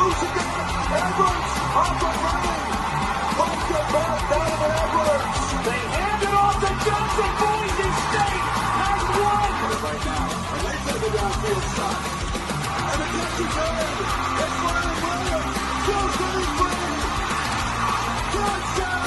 Loose again. Edwards off the running. Puts the ball down to Edwards. They hand it off to Johnson. Boise State has won. Right now. And they take the downfield shot. And the catch is made. It's Vernon Williams. Goes to the free. Touchdown.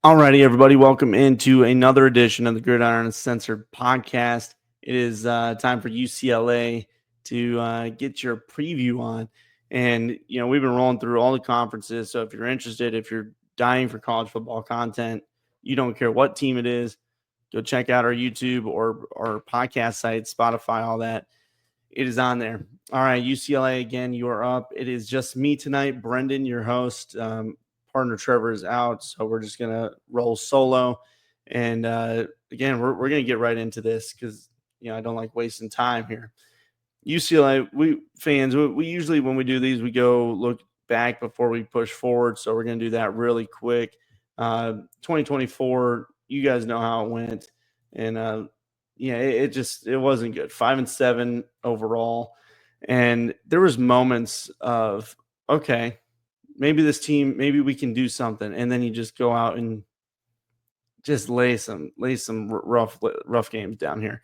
Alrighty, everybody, welcome into another edition of the Gridiron Uncensored podcast. It is time for UCLA to get your preview on. And, you know, we've been rolling through all the conferences. So if you're interested, if you're dying for college football content, you don't care what team it is, go check out our YouTube or our podcast site, Spotify, all that. It is on there. All right, UCLA, again, you are up. It is just me tonight, Brendan, your host. Partner Trevor is out, so we're just going to roll solo. And, again, we're going to get right into this because, you know, I don't like wasting time here. UCLA, we usually, when we do these, we go look back before we push forward, so we're going to do that really quick. 2024, you guys know how it went. And, it wasn't good. 5-7 overall. And there was moments of, okay, maybe this team, maybe we can do something. And then you just go out and just lay some rough games down here.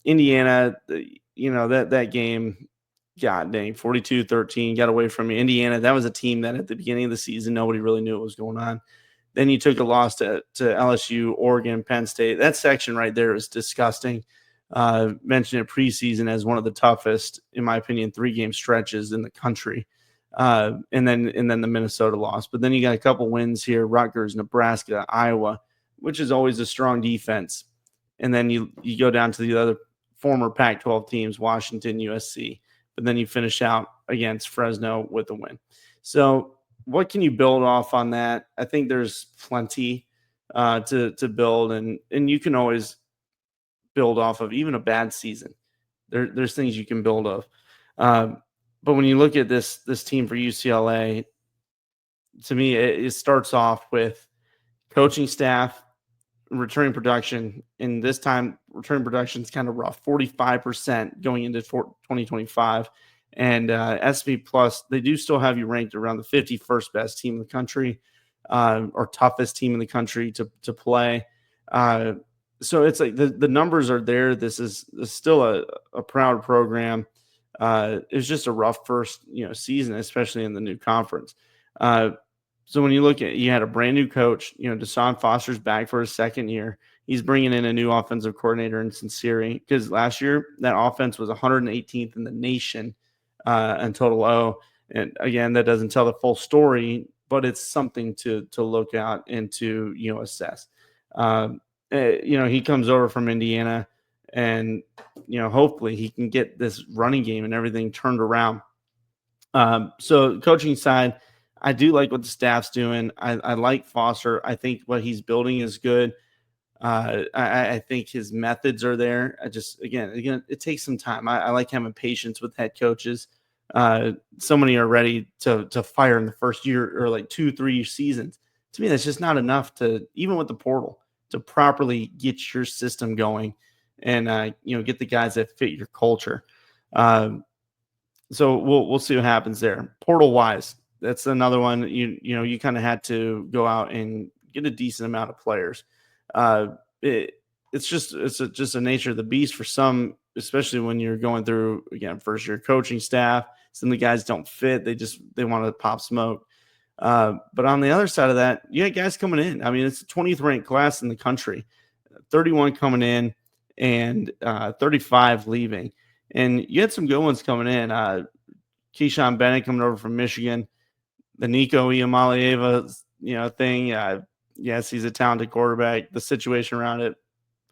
Indiana, that game, God dang, 42-13, got away from me. Indiana, that was a team that at the beginning of the season, nobody really knew what was going on. Then you took a loss to LSU, Oregon, Penn State. That section right there is disgusting. Mentioned it preseason as one of the toughest, in my opinion, 3-game stretches in the country. And then the Minnesota loss. But then you got a couple wins here, Rutgers, Nebraska, Iowa, which is always a strong defense. And then you go down to the other former Pac-12 teams, Washington, USC. But then you finish out against Fresno with a win. So what can you build off on that? I think there's plenty to build, and you can always build off of even a bad season. There's things you can build off. But when you look at this team for UCLA, to me, it starts off with coaching staff, returning production. And this time, returning production is kind of rough, 45% going into 2025. And SP Plus, they do still have you ranked around the 51st best team in the country, or toughest team in the country to play. So it's like the numbers are there. This is still a proud program. It was just a rough first, season, especially in the new conference. So when you look at, you had a brand new coach, Deshaun Foster's back for his second year. He's bringing in a new offensive coordinator in Sinceri, because last year that offense was 118th in the nation in total O. And again, that doesn't tell the full story, but it's something to look at and to, assess. He comes over from Indiana, and hopefully he can get this running game and everything turned around. So coaching side, I do like what the staff's doing. I like Foster. I think what he's building is good. I think his methods are there. Again, it takes some time. I like having patience with head coaches. So many are ready to fire in the first year or like 2-3 seasons. To me, that's just not enough to, even with the portal, to properly get your system going and get the guys that fit your culture. So we'll see what happens there. Portal wise, that's another one. You kind of had to go out and get a decent amount of players. It's just a nature of the beast for some, especially when you're going through, again, first year coaching staff. Some of the guys don't fit. They want to pop smoke. But on the other side of that, you got guys coming in. I mean, it's the 20th ranked class in the country, 31 coming in and 35 leaving. And you had some good ones coming in. Keyshawn Bennett coming over from Michigan, the Nico Iamaleava, thing. Yes, he's a talented quarterback. The situation around it,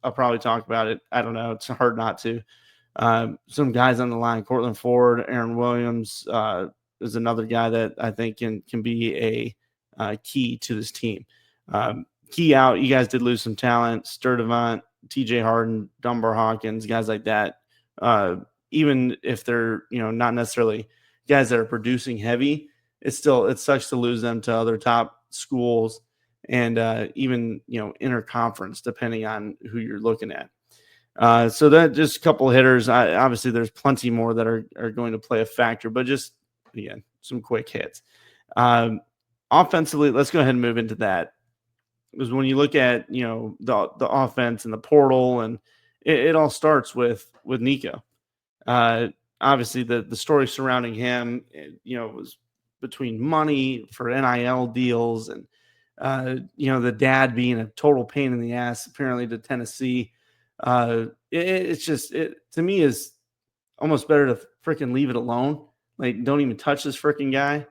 I'll probably talk about it. I don't know. It's hard not to. Some guys on the line, Cortland Ford, Aaron Williams is another guy that I think can be a key to this team. Key out, you guys did lose some talent. Sturdivant, TJ Harden, Dunbar Hawkins, guys like that. Even if they're not necessarily guys that are producing heavy, it sucks to lose them to other top schools. and even interconference, depending on who you're looking at. So that just a couple of hitters. Obviously, there's plenty more that are going to play a factor, but just again, some quick hits. Offensively, let's go ahead and move into that. Because when you look at the offense and the portal, and it all starts with Nico. Obviously, the story surrounding him, was between money for NIL deals and the dad being a total pain in the ass apparently to Tennessee. It's just to me is almost better to freaking leave it alone. Like, don't even touch this freaking guy.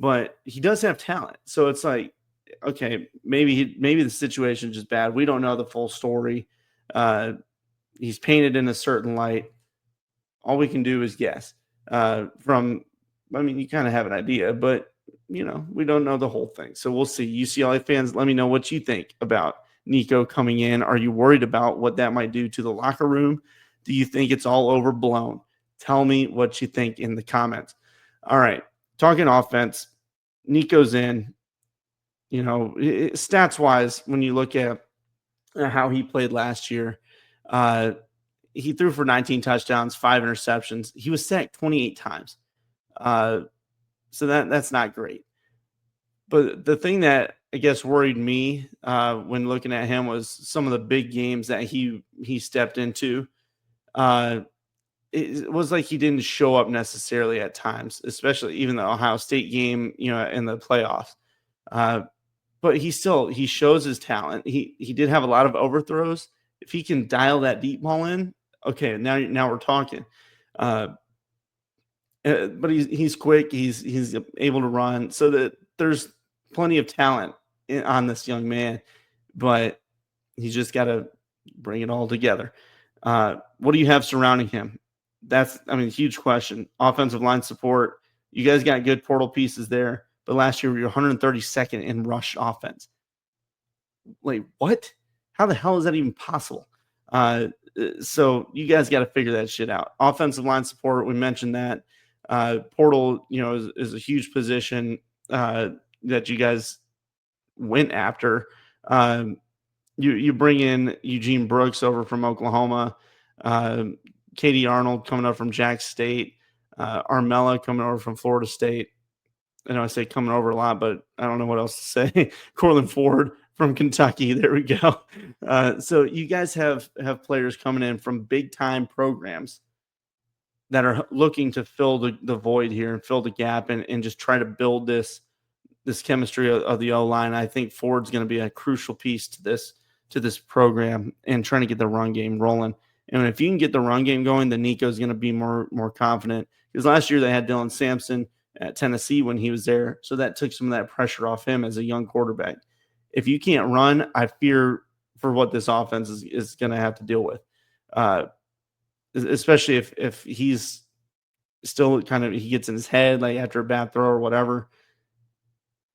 But he does have talent, so it's like, okay, maybe the situation is just bad. We don't know the full story. He's painted in a certain light. All we can do is guess. You kind of have an idea, but we don't know the whole thing. So we'll see. UCLA fans, let me know what you think about Nico coming in. Are you worried about what that might do to the locker room? Do you think it's all overblown? Tell me what you think in the comments. All right. Talking offense, Nico's in. Stats wise, when you look at how he played last year, he threw for 19 touchdowns, 5 interceptions. He was sacked 28 times. So that's not great. But the thing that I guess worried me when looking at him was some of the big games that he stepped into. It was like he didn't show up necessarily at times, especially even the Ohio State game, in the playoffs. But he shows his talent. He did have a lot of overthrows. If he can dial that deep ball in, okay, now we're talking. But he's quick. He's able to run. So that there's plenty of talent on this young man, but he's just got to bring it all together. What do you have surrounding him? That's, huge question. Offensive line support. You guys got good portal pieces there, but last year you're 132nd in rush offense. Like, what? How the hell is that even possible? So you guys got to figure that shit out. Offensive line support, we mentioned that. Portal, is a huge position that you guys went after. You bring in Eugene Brooks over from Oklahoma, Katie Arnold coming up from Jack State, Armella coming over from Florida State. I know I say coming over a lot, but I don't know what else to say. Cortland Ford from Kentucky. There we go. So you guys have players coming in from big time programs that are looking to fill the void here and fill the gap and just try to build this chemistry of the O-line. I think Ford's going to be a crucial piece to this program and trying to get the run game rolling. And if you can get the run game going, then Nico's going to be more confident. Because last year they had Dylan Sampson at Tennessee when he was there, so that took some of that pressure off him as a young quarterback. If you can't run, I fear for what this offense is going to have to deal with, especially if he's still he gets in his head like after a bad throw or whatever.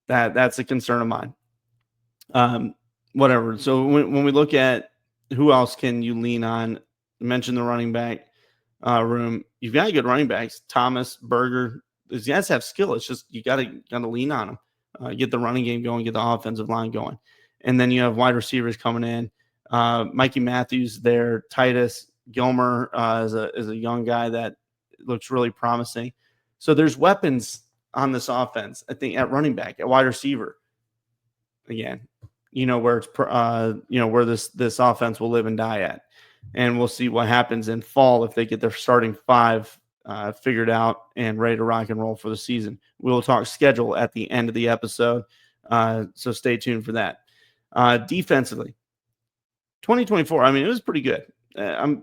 That's a concern of mine. Whatever. So when we look at who else can you lean on, I mentioned the running back room. You've got good running backs, Thomas, Berger. These guys have skill. It's just you gotta lean on them, get the running game going, get the offensive line going, and then you have wide receivers coming in. Mikey Matthews there, Titus Gilmer is a young guy that looks really promising. So there's weapons on this offense. I think at running back, at wide receiver. Again, where it's where this offense will live and die at, and we'll see what happens in fall if they get their starting 5 figured out and ready to rock and roll for the season. We'll talk schedule at the end of the episode, so stay tuned for that. Defensively, 2024. It was pretty good. I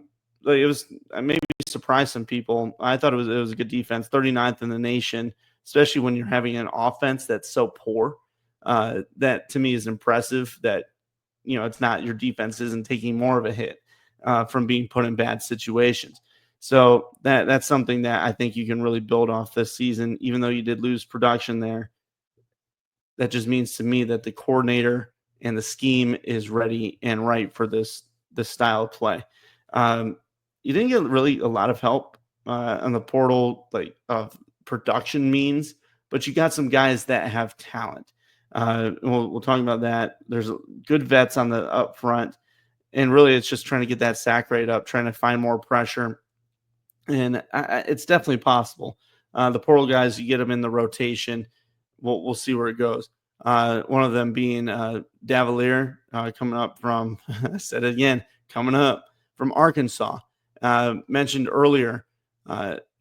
maybe surprised some people. I thought it was a good defense, 39th in the nation, especially when you're having an offense that's so poor. That to me is impressive. That it's not, your defense isn't taking more of a hit from being put in bad situations. So that's something that I think you can really build off this season, even though you did lose production there. That just means to me that the coordinator and the scheme is ready and right for this style of play. You didn't get really a lot of help on the portal, like of production means, but you got some guys that have talent. We'll talk about that. There's good vets on the up front, and really it's just trying to get that sack rate up, trying to find more pressure, and it's definitely possible. The portal guys, you get them in the rotation. We'll see where it goes. One of them being Davalier, coming up from I said it again, coming up from Arkansas. Mentioned earlier,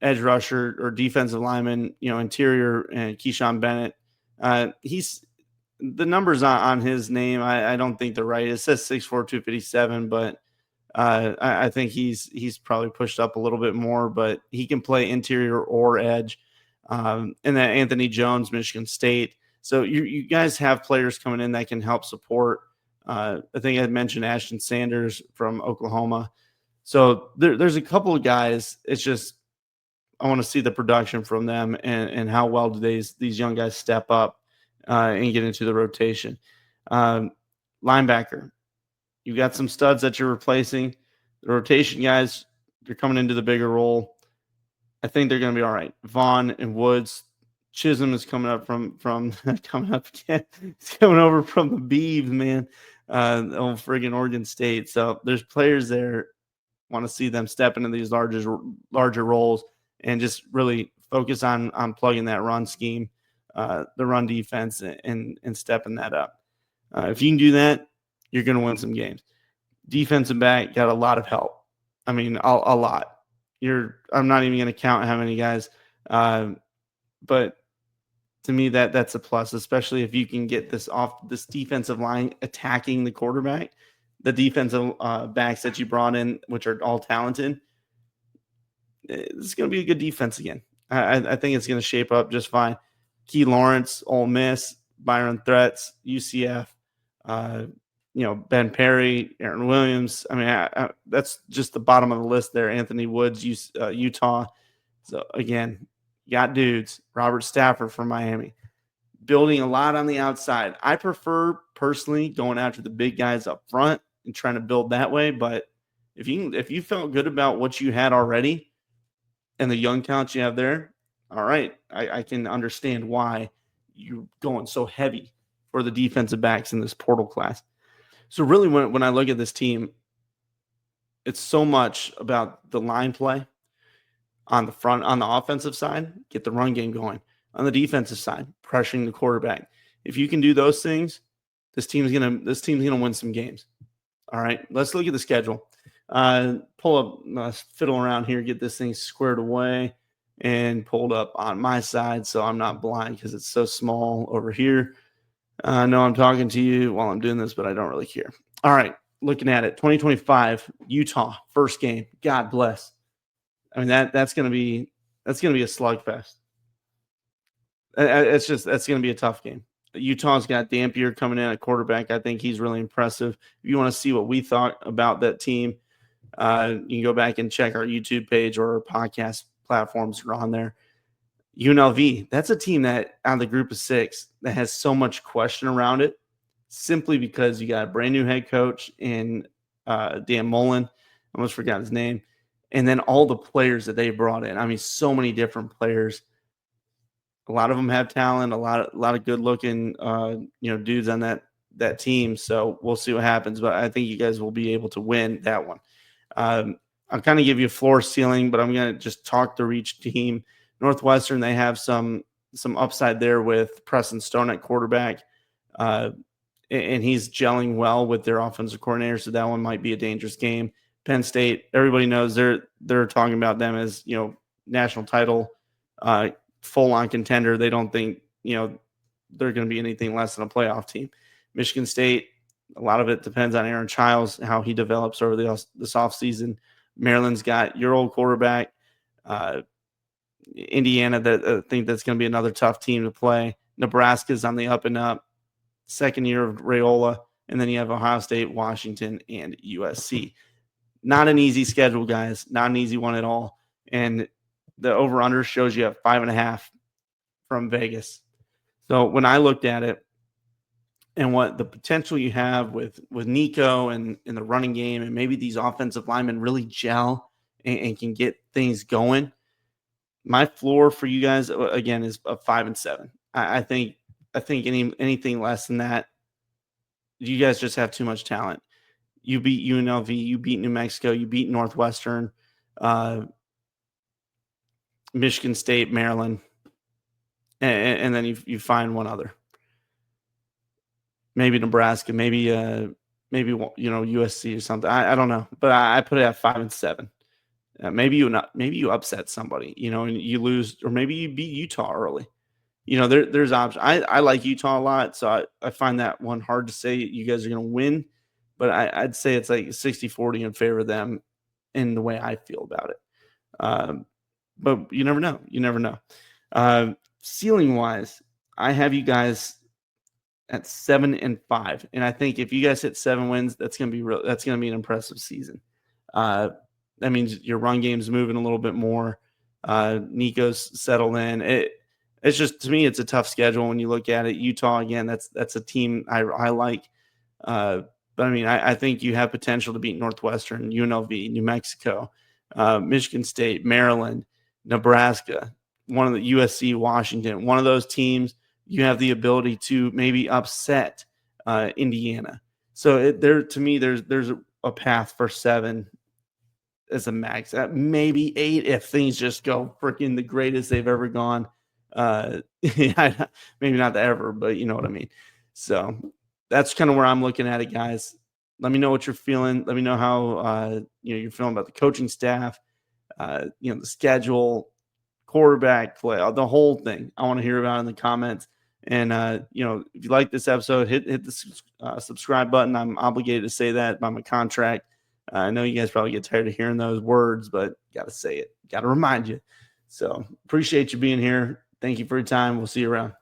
edge rusher or defensive lineman, interior, and Keyshawn Bennett. He's the numbers on his name. I don't think they're right. It says 6'4", 257, but I think he's probably pushed up a little bit more, but he can play interior or edge. And then Anthony Jones, Michigan State. So you guys have players coming in that can help support. I think I mentioned Ashton Sanders from Oklahoma. So there's a couple of guys. It's just I want to see the production from them and how well do these young guys step up and get into the rotation. Linebacker, you got some studs that you're replacing. The rotation guys, they're coming into the bigger role. I think they're going to be all right. Vaughn and Woods. Chisholm is coming up from coming up again. He's coming over from the Beavs, man. Old friggin' Oregon State. So there's players there. Want to see them step into these larger roles and just really focus on plugging that run scheme, the run defense, and stepping that up. If you can do that, you're going to win some games. Defensive back got a lot of help. I mean, a lot. I'm not even going to count how many guys, but to me that's a plus, especially if you can get this defensive line attacking the quarterback. The defensive backs that you brought in, which are all talented, it's going to be a good defense again. I think it's going to shape up just fine. Key Lawrence, Ole Miss, Byron Threats, UCF, Ben Perry, Aaron Williams. I mean, that's just the bottom of the list there. Anthony Woods, Utah. So, again, you got dudes. Robert Stafford from Miami. Building a lot on the outside. I prefer, personally, going after the big guys up front and trying to build that way. But if you felt good about what you had already and the young talent you have there, all right, I can understand why you're going so heavy for the defensive backs in this portal class. So really, when I look at this team, it's so much about the line play on the front, on the offensive side, get the run game going. On the defensive side, pressuring the quarterback. If you can do those things, this team's gonna win some games. All right, let's look at the schedule. Pull up, fiddle around here, get this thing squared away and pulled up on my side so I'm not blind because it's so small over here. I know I'm talking to you while I'm doing this, but I don't really care. All right, looking at it, 2025, Utah, first game. God bless. I mean, that's gonna be a slugfest. That's going to be a tough game. Utah's got Dampier coming in at quarterback. I think he's really impressive. If you want to see what we thought about that team, you can go back and check our YouTube page or our podcast platforms are on there. UNLV, that's a team that out of the group of six that has so much question around it simply because you got a brand new head coach in Dan Mullen. I almost forgot his name. And then all the players that they brought in. I mean, so many different players. A lot of them have talent, a lot of good looking, dudes on that team. So we'll see what happens, but I think you guys will be able to win that one. I'll kind of give you a floor ceiling, but I'm going to just talk through each team. Northwestern, they have some upside there with Preston Stone at quarterback, and he's gelling well with their offensive coordinator. So that one might be a dangerous game. Penn State, everybody knows they're talking about them as national title. Full-on contender. They don't think, they're going to be anything less than a playoff team. Michigan State, a lot of it depends on Aaron Childs, how he develops over this offseason. Maryland's got your old quarterback. Indiana, I think that's going to be another tough team to play. Nebraska's on the up and up. Second year of Raiola. And then you have Ohio State, Washington, and USC. Not an easy schedule, guys. Not an easy one at all. And the over-under shows you have 5.5 from Vegas. So when I looked at it and what the potential you have with Nico and in the running game and maybe these offensive linemen really gel and can get things going, my floor for you guys, again, is a 5-7. I think I think anything less than that, you guys just have too much talent. You beat UNLV, you beat New Mexico, you beat Northwestern, uh, Michigan State, Maryland, and then you find one other, maybe Nebraska, maybe USC or something. I don't know, but I put it at 5-7. Maybe you upset somebody, and you lose, or maybe you beat Utah early. There's options. I like Utah a lot, so I find that one hard to say you guys are going to win, but I'd say it's like 60-40 in favor of them in the way I feel about it. But you never know. You never know. Ceiling wise, I have you guys at 7-5, and I think if you guys hit 7 wins, that's going to be real. That's going to be an impressive season. That means your run game's moving a little bit more. Nico's settled in. It's just, to me, it's a tough schedule when you look at it. Utah, again, that's a team I like. But I mean, I think you have potential to beat Northwestern, UNLV, New Mexico, Michigan State, Maryland, Nebraska, one of the USC, Washington. One of those teams, you have the ability to maybe upset Indiana. So to me, there's a path for 7 as a max. Maybe 8 if things just go freaking the greatest they've ever gone. Maybe not the ever, but you know what I mean. So that's kind of where I'm looking at it, guys. Let me know what you're feeling. Let me know how you're feeling about the coaching staff, the schedule, quarterback play, the whole thing. I want to hear about it in the comments. And if you like this episode, hit the subscribe button. I'm obligated to say that by my contract. I know you guys probably get tired of hearing those words, but got to say it. Got to remind you. So appreciate you being here. Thank you for your time. We'll see you around.